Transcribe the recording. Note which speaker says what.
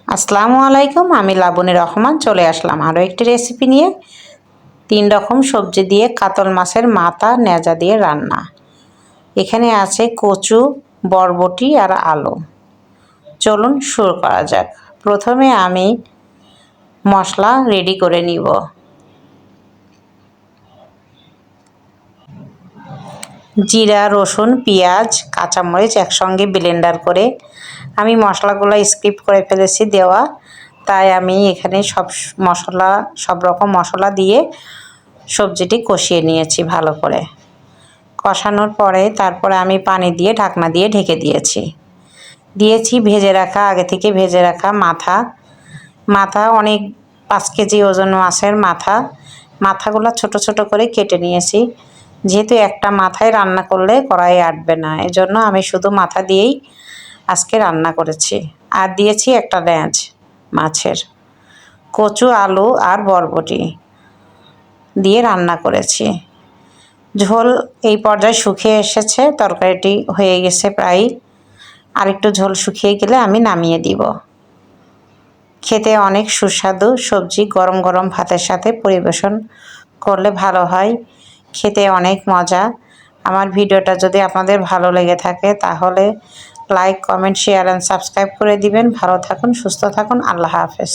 Speaker 1: আসসালামু আলাইকুম, আমি লাবণী রহমান চলে আসলাম আরও একটি রেসিপি নিয়ে। 3 রকম সবজি দিয়ে কাতল মাছের মাথা নেজা দিয়ে রান্না। এখানে আছে কচু, বরবটি আর আলু। চলুন শুরু করা যাক। প্রথমে আমি মশলা রেডি করে নিব। জিরা, রসুন, পেঁয়াজ, কাঁচামরিচ একসঙ্গে ব্লেন্ডার করে আমি মশলাগুলো স্কিপ করে ফেলেছি দেওয়া, তাই আমি এখানে সব রকম মশলা দিয়ে সবজিটি কষিয়ে নিয়েছি ভালো করে। কষানোর পরে তারপরে আমি পানি দিয়ে ঢাকনা দিয়ে ঢেকে দিয়েছি আগে থেকে ভেজে রাখা মাথা অনেক 5 কেজি ওজন মাছের মাথাগুলো ছোট ছোট করে কেটে নিয়েছি। যেহেতু একটা মাথায় রান্না করলে কড়াইয়ে আটবে না, এজন্য আমি শুধু মাথা দিয়েই আজকে রান্না করেছি। আর দিয়েছি একটা লেজ মাছের। কচু, আলু আর বরবটি দিয়ে রান্না করেছি। ঝোল এই পর্যায়ে শুকিয়ে এসেছে, তরকারিটি হয়ে গেছে প্রায়। আরেকটু ঝোল শুকিয়ে গেলে আমি নামিয়ে দিব। খেতে অনেক সুস্বাদু সবজি গরম গরম ভাতের সাথে পরিবেশন করলে ভালো হয়, খেতে অনেক মজা। আমার ভিডিওটা যদি আপনাদের ভালো লেগে থাকে তাহলে like, comment, share and subscribe করে দিবেন। ভালো থাকুন, সুস্থ থাকুন। আল্লাহ হাফেজ।